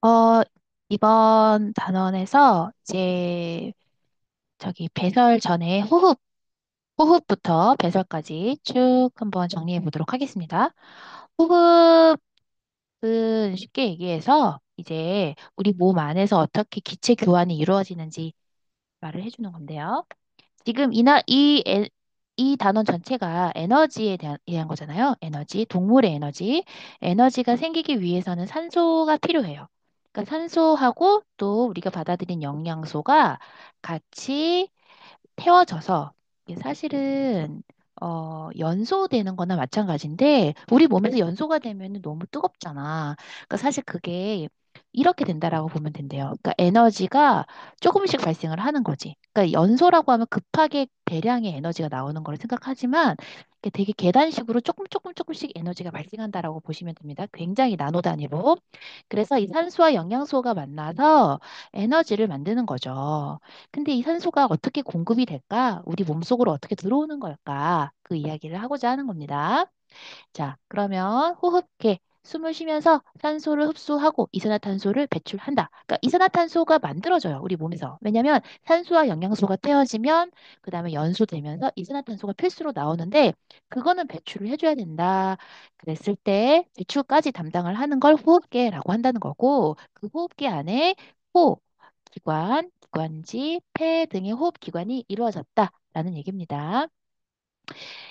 어, 이번 단원에서 이제 배설 전에 호흡부터 배설까지 쭉 한번 정리해 보도록 하겠습니다. 호흡은 쉽게 얘기해서 이제 우리 몸 안에서 어떻게 기체 교환이 이루어지는지 말을 해주는 건데요. 지금 이 단원 전체가 에너지에 대한 거잖아요. 에너지, 동물의 에너지. 에너지가 생기기 위해서는 산소가 필요해요. 그러니까 산소하고 또 우리가 받아들인 영양소가 같이 태워져서 이게 사실은 연소되는 거나 마찬가지인데 우리 몸에서 연소가 되면 너무 뜨겁잖아. 그러니까 사실 그게 이렇게 된다라고 보면 된대요. 그러니까 에너지가 조금씩 발생을 하는 거지. 그러니까 연소라고 하면 급하게 대량의 에너지가 나오는 걸 생각하지만 이게 되게 계단식으로 조금씩 에너지가 발생한다라고 보시면 됩니다. 굉장히 나노 단위로. 그래서 이 산소와 영양소가 만나서 에너지를 만드는 거죠. 근데 이 산소가 어떻게 공급이 될까? 우리 몸속으로 어떻게 들어오는 걸까? 그 이야기를 하고자 하는 겁니다. 자, 그러면 호흡해. 숨을 쉬면서 산소를 흡수하고 이산화탄소를 배출한다. 그러니까 이산화탄소가 만들어져요, 우리 몸에서. 왜냐하면 산소와 영양소가 떼어지면 그 다음에 연소되면서 이산화탄소가 필수로 나오는데 그거는 배출을 해줘야 된다. 그랬을 때 배출까지 담당을 하는 걸 호흡계라고 한다는 거고 그 호흡기 안에 호, 기관, 기관지, 폐 등의 호흡기관이 이루어졌다라는 얘기입니다.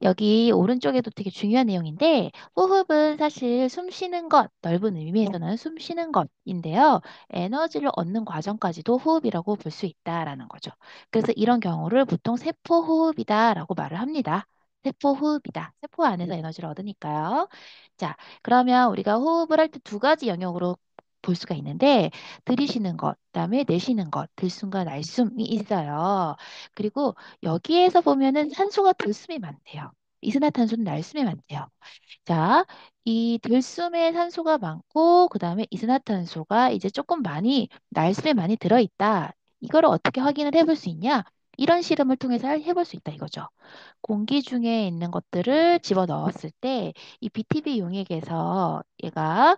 여기 오른쪽에도 되게 중요한 내용인데 호흡은 사실 숨 쉬는 것, 넓은 의미에서는 숨 쉬는 것인데요. 에너지를 얻는 과정까지도 호흡이라고 볼 수 있다라는 거죠. 그래서 이런 경우를 보통 세포 호흡이다라고 말을 합니다. 세포 호흡이다. 세포 안에서 에너지를 얻으니까요. 자, 그러면 우리가 호흡을 할 때 두 가지 영역으로 볼 수가 있는데 들이쉬는 것, 그다음에 내쉬는 것, 들숨과 날숨이 있어요. 그리고 여기에서 보면은 산소가 들숨에 많대요. 이산화탄소는 날숨에 많대요. 자, 이 들숨에 산소가 많고 그다음에 이산화탄소가 이제 조금 많이 날숨에 많이 들어있다. 이거를 어떻게 확인을 해볼 수 있냐? 이런 실험을 통해서 해볼 수 있다 이거죠. 공기 중에 있는 것들을 집어 넣었을 때 이 BTB 용액에서 얘가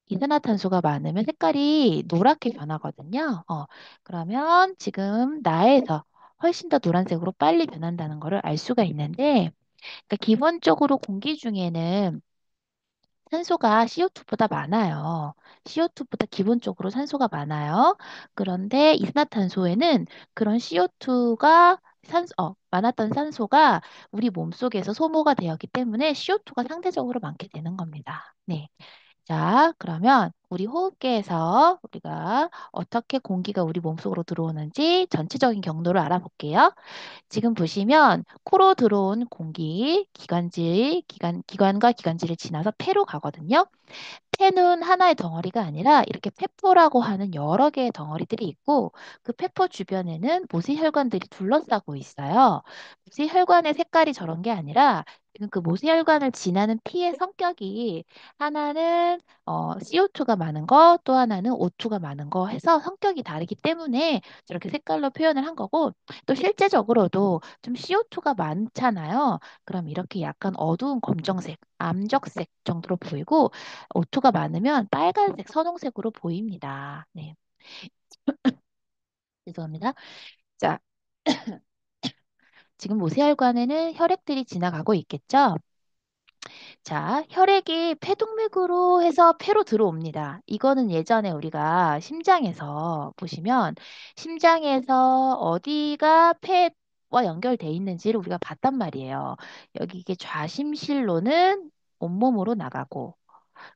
이산화탄소가 많으면 색깔이 노랗게 변하거든요. 그러면 지금 나에서 훨씬 더 노란색으로 빨리 변한다는 것을 알 수가 있는데, 그러니까 기본적으로 공기 중에는 산소가 CO2보다 많아요. CO2보다 기본적으로 산소가 많아요. 그런데 이산화탄소에는 그런 CO2가 많았던 산소가 우리 몸속에서 소모가 되었기 때문에 CO2가 상대적으로 많게 되는 겁니다. 네. 자, 그러면 우리 호흡계에서 우리가 어떻게 공기가 우리 몸속으로 들어오는지 전체적인 경로를 알아볼게요. 지금 보시면 코로 들어온 공기, 기관과 기관지를 지나서 폐로 가거든요. 폐는 하나의 덩어리가 아니라 이렇게 폐포라고 하는 여러 개의 덩어리들이 있고 그 폐포 주변에는 모세혈관들이 둘러싸고 있어요. 모세혈관의 색깔이 저런 게 아니라 지금 그 모세혈관을 지나는 피의 성격이 하나는 CO2가 많은 거, 또 하나는 O2가 많은 거 해서 성격이 다르기 때문에 저렇게 색깔로 표현을 한 거고 또 실제적으로도 좀 CO2가 많잖아요. 그럼 이렇게 약간 어두운 검정색, 암적색 정도로 보이고 오토가 많으면 빨간색, 선홍색으로 보입니다. 네, 죄송합니다. 자, 지금 모세혈관에는 혈액들이 지나가고 있겠죠? 자, 혈액이 폐동맥으로 해서 폐로 들어옵니다. 이거는 예전에 우리가 심장에서 보시면 심장에서 어디가 폐와 연결돼 있는지를 우리가 봤단 말이에요. 여기 이게 좌심실로는 온몸으로 나가고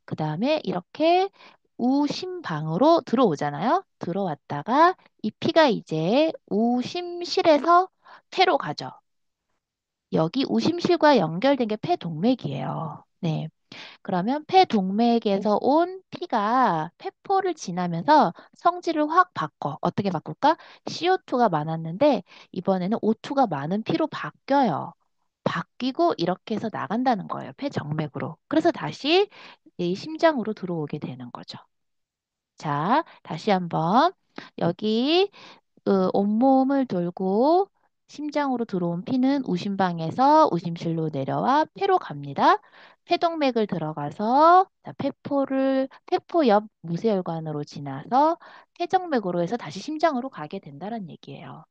그 다음에 이렇게 우심방으로 들어오잖아요. 들어왔다가 이 피가 이제 우심실에서 폐로 가죠. 여기 우심실과 연결된 게 폐동맥이에요. 네. 그러면 폐동맥에서 온 피가 폐포를 지나면서 성질을 확 바꿔. 어떻게 바꿀까? CO2가 많았는데 이번에는 O2가 많은 피로 바뀌어요. 바뀌고 이렇게 해서 나간다는 거예요. 폐정맥으로. 그래서 다시 이 심장으로 들어오게 되는 거죠. 자, 다시 한번 여기 온몸을 돌고 심장으로 들어온 피는 우심방에서 우심실로 내려와 폐로 갑니다. 폐동맥을 들어가서 자, 폐포 옆 무쇠혈관으로 지나서 폐정맥으로 해서 다시 심장으로 가게 된다는 얘기예요.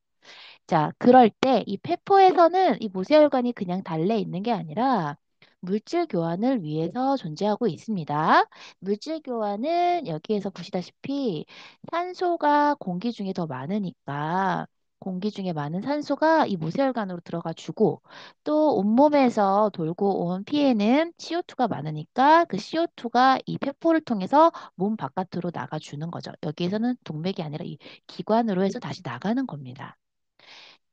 자, 그럴 때 이 폐포에서는 이 모세혈관이 그냥 달래 있는 게 아니라 물질 교환을 위해서 존재하고 있습니다. 물질 교환은 여기에서 보시다시피 산소가 공기 중에 더 많으니까 공기 중에 많은 산소가 이 모세혈관으로 들어가 주고 또 온몸에서 돌고 온 피에는 CO2가 많으니까 그 CO2가 이 폐포를 통해서 몸 바깥으로 나가 주는 거죠. 여기에서는 동맥이 아니라 이 기관으로 해서 다시 나가는 겁니다.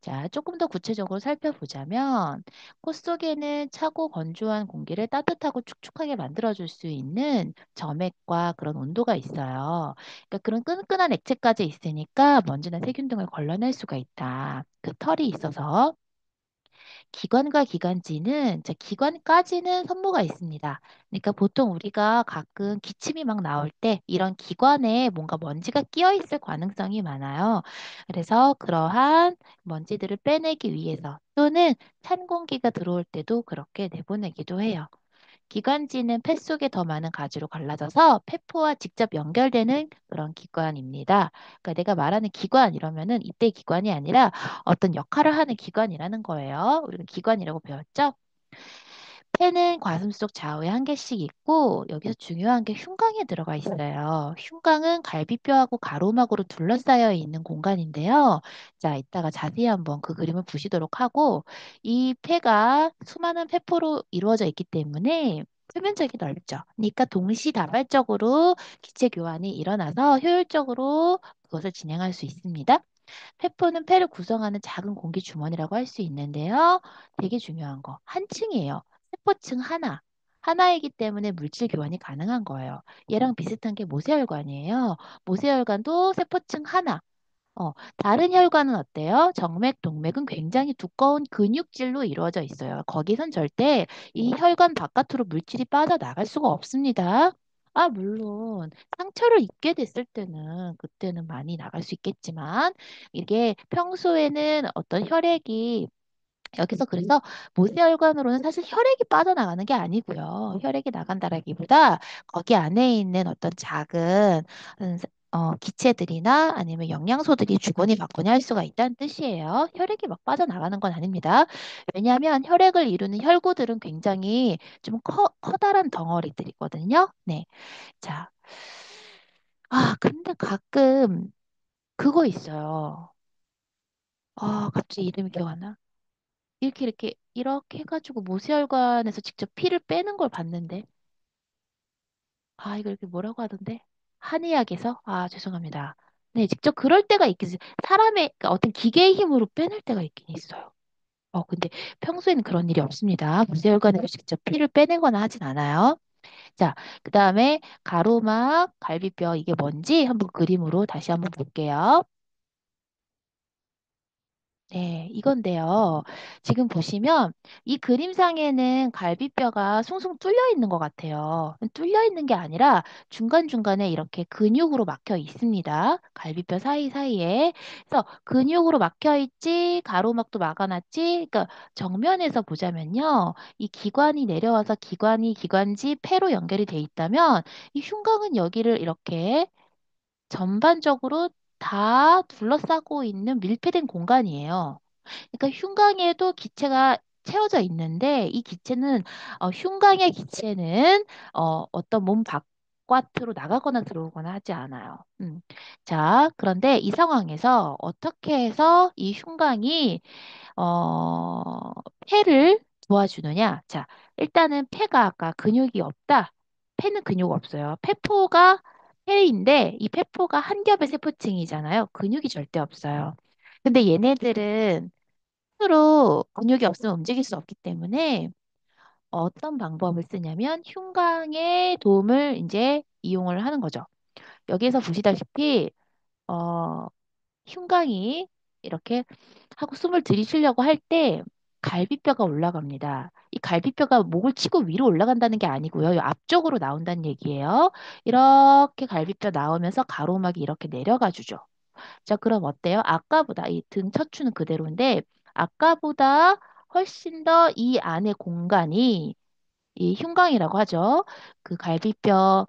자, 조금 더 구체적으로 살펴보자면, 코 속에는 차고 건조한 공기를 따뜻하고 축축하게 만들어줄 수 있는 점액과 그런 온도가 있어요. 그러니까 그런 끈끈한 액체까지 있으니까 먼지나 세균 등을 걸러낼 수가 있다. 그 털이 있어서. 기관과 기관지는 자, 기관까지는 선모가 있습니다. 그러니까 보통 우리가 가끔 기침이 막 나올 때 이런 기관에 뭔가 먼지가 끼어 있을 가능성이 많아요. 그래서 그러한 먼지들을 빼내기 위해서 또는 찬 공기가 들어올 때도 그렇게 내보내기도 해요. 기관지는 폐 속에 더 많은 가지로 갈라져서 폐포와 직접 연결되는 그런 기관입니다. 그러니까 내가 말하는 기관 이러면은 이때 기관이 아니라 어떤 역할을 하는 기관이라는 거예요. 우리가 기관이라고 배웠죠? 폐는 가슴 속 좌우에 한 개씩 있고 여기서 중요한 게 흉곽에 들어가 있어요. 흉곽은 갈비뼈하고 가로막으로 둘러싸여 있는 공간인데요. 자, 이따가 자세히 한번 그 그림을 보시도록 하고 이 폐가 수많은 폐포로 이루어져 있기 때문에 표면적이 넓죠. 그러니까 동시다발적으로 기체 교환이 일어나서 효율적으로 그것을 진행할 수 있습니다. 폐포는 폐를 구성하는 작은 공기 주머니라고 할 수 있는데요. 되게 중요한 거. 한 층이에요. 세포층 하나. 하나이기 때문에 물질 교환이 가능한 거예요. 얘랑 비슷한 게 모세혈관이에요. 모세혈관도 세포층 하나. 다른 혈관은 어때요? 정맥, 동맥은 굉장히 두꺼운 근육질로 이루어져 있어요. 거기선 절대 이 혈관 바깥으로 물질이 빠져나갈 수가 없습니다. 아, 물론 상처를 입게 됐을 때는 그때는 많이 나갈 수 있겠지만 이게 평소에는 어떤 혈액이 여기서 그래서 모세혈관으로는 사실 혈액이 빠져나가는 게 아니고요. 혈액이 나간다라기보다 거기 안에 있는 어떤 작은 기체들이나 아니면 영양소들이 주거니 받거니 할 수가 있다는 뜻이에요. 혈액이 막 빠져나가는 건 아닙니다. 왜냐하면 혈액을 이루는 혈구들은 굉장히 좀 커다란 덩어리들이거든요. 네. 자, 근데 가끔 그거 있어요. 갑자기 이름이 기억 안 나. 이렇게 해가지고 모세혈관에서 직접 피를 빼는 걸 봤는데 이거 이렇게 뭐라고 하던데 한의학에서 죄송합니다. 네, 직접 그럴 때가 있겠지. 사람의 그러니까 어떤 기계의 힘으로 빼낼 때가 있긴 있어요. 근데 평소에는 그런 일이 없습니다. 모세혈관에서 직접 피를 빼내거나 하진 않아요. 자, 그 다음에 가로막, 갈비뼈 이게 뭔지 한번 그림으로 다시 한번 볼게요. 네, 이건데요. 지금 보시면 이 그림상에는 갈비뼈가 숭숭 뚫려 있는 것 같아요. 뚫려 있는 게 아니라 중간중간에 이렇게 근육으로 막혀 있습니다. 갈비뼈 사이사이에. 그래서 근육으로 막혀 있지, 가로막도 막아놨지. 그러니까 정면에서 보자면요. 이 기관이 내려와서 기관지, 폐로 연결이 돼 있다면 이 흉곽은 여기를 이렇게 전반적으로 다 둘러싸고 있는 밀폐된 공간이에요. 그러니까 흉곽에도 기체가 채워져 있는데 이 기체는 흉곽의 기체는 어떤 몸 바깥으로 나가거나 들어오거나 하지 않아요. 자, 그런데 이 상황에서 어떻게 해서 이 흉곽이 폐를 도와주느냐? 자, 일단은 폐가 아까 근육이 없다. 폐는 근육 없어요. 폐포가 폐인데 이 폐포가 한 겹의 세포층이잖아요. 근육이 절대 없어요. 근데 얘네들은 스스로 근육이 없으면 움직일 수 없기 때문에 어떤 방법을 쓰냐면 흉곽의 도움을 이제 이용을 하는 거죠. 여기에서 보시다시피 어, 흉곽이 이렇게 하고 숨을 들이쉬려고 할 때 갈비뼈가 올라갑니다. 이 갈비뼈가 목을 치고 위로 올라간다는 게 아니고요. 이 앞쪽으로 나온다는 얘기예요. 이렇게 갈비뼈 나오면서 가로막이 이렇게 내려가 주죠. 자, 그럼 어때요? 아까보다 이 등 척추는 그대로인데 아까보다 훨씬 더 이 안에 공간이 이 흉곽이라고 하죠. 그 갈비뼈와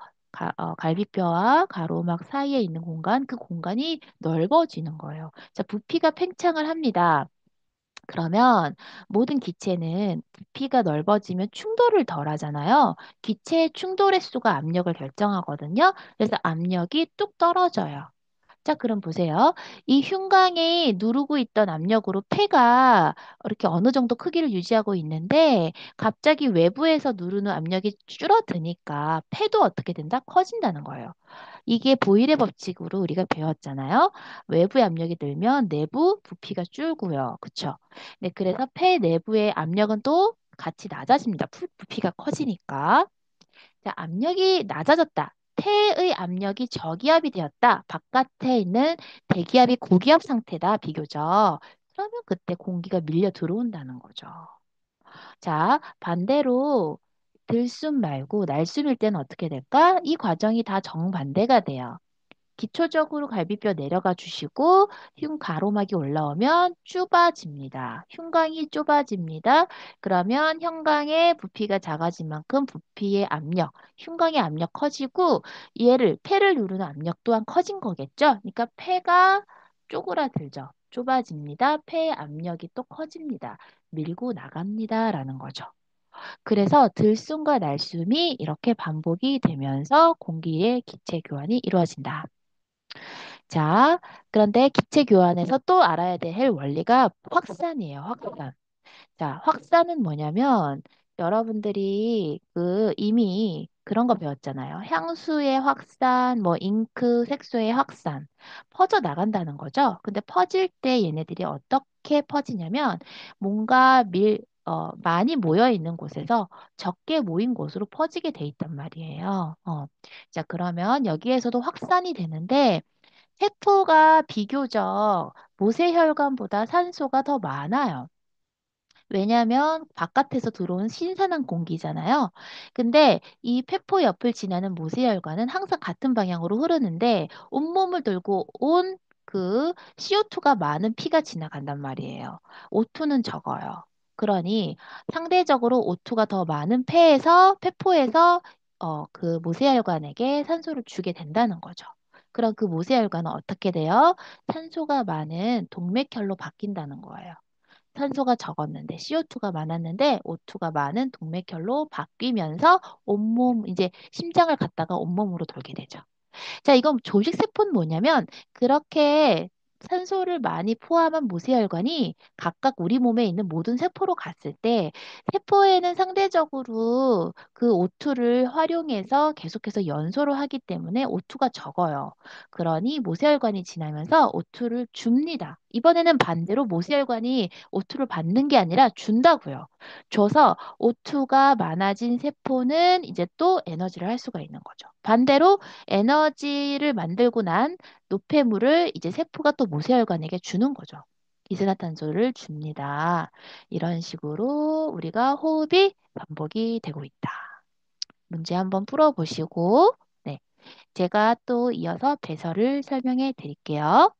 가로막 사이에 있는 공간, 그 공간이 넓어지는 거예요. 자, 부피가 팽창을 합니다. 그러면 모든 기체는 부피가 넓어지면 충돌을 덜 하잖아요. 기체의 충돌 횟수가 압력을 결정하거든요. 그래서 압력이 뚝 떨어져요. 자, 그럼 보세요. 이 흉곽이 누르고 있던 압력으로 폐가 이렇게 어느 정도 크기를 유지하고 있는데 갑자기 외부에서 누르는 압력이 줄어드니까 폐도 어떻게 된다? 커진다는 거예요. 이게 보일의 법칙으로 우리가 배웠잖아요. 외부의 압력이 늘면 내부 부피가 줄고요. 그쵸? 네, 그래서 폐 내부의 압력은 또 같이 낮아집니다. 부피가 커지니까. 자, 압력이 낮아졌다. 폐의 압력이 저기압이 되었다. 바깥에 있는 대기압이 고기압 상태다. 비교적. 그러면 그때 공기가 밀려 들어온다는 거죠. 자, 반대로 들숨 말고 날숨일 때는 어떻게 될까? 이 과정이 다 정반대가 돼요. 기초적으로 갈비뼈 내려가 주시고 흉 가로막이 올라오면 좁아집니다. 흉곽이 좁아집니다. 그러면 흉곽의 부피가 작아진 만큼 부피의 압력, 흉곽의 압력 커지고 얘를 폐를 누르는 압력 또한 커진 거겠죠. 그러니까 폐가 쪼그라들죠. 좁아집니다. 폐의 압력이 또 커집니다. 밀고 나갑니다라는 거죠. 그래서 들숨과 날숨이 이렇게 반복이 되면서 공기의 기체 교환이 이루어진다. 자, 그런데 기체 교환에서 또 알아야 될 원리가 확산이에요, 확산. 자, 확산은 뭐냐면 여러분들이 그 이미 그런 거 배웠잖아요. 향수의 확산, 뭐 잉크, 색소의 확산. 퍼져 나간다는 거죠. 근데 퍼질 때 얘네들이 어떻게 퍼지냐면 뭔가 많이 모여 있는 곳에서 적게 모인 곳으로 퍼지게 돼 있단 말이에요. 자, 그러면 여기에서도 확산이 되는데 세포가 비교적 모세혈관보다 산소가 더 많아요. 왜냐하면 바깥에서 들어온 신선한 공기잖아요. 근데 이 폐포 옆을 지나는 모세혈관은 항상 같은 방향으로 흐르는데 온몸을 돌고 온 그 CO2가 많은 피가 지나간단 말이에요. O2는 적어요. 그러니 상대적으로 O2가 더 많은 폐포에서 그 모세혈관에게 산소를 주게 된다는 거죠. 그럼 그 모세혈관은 어떻게 돼요? 산소가 많은 동맥혈로 바뀐다는 거예요. 산소가 적었는데 CO2가 많았는데 O2가 많은 동맥혈로 바뀌면서 온몸 이제 심장을 갖다가 온몸으로 돌게 되죠. 자, 이건 조직세포는 뭐냐면 그렇게 산소를 많이 포함한 모세혈관이 각각 우리 몸에 있는 모든 세포로 갔을 때 세포에는 상대적으로 그 O2를 활용해서 계속해서 연소를 하기 때문에 O2가 적어요. 그러니 모세혈관이 지나면서 O2를 줍니다. 이번에는 반대로 모세혈관이 O2를 받는 게 아니라 준다고요. 줘서 O2가 많아진 세포는 이제 또 에너지를 할 수가 있는 거죠. 반대로 에너지를 만들고 난 노폐물을 이제 세포가 또 모세혈관에게 주는 거죠. 이산화탄소를 줍니다. 이런 식으로 우리가 호흡이 반복이 되고 있다. 문제 한번 풀어보시고, 네, 제가 또 이어서 배설을 설명해 드릴게요.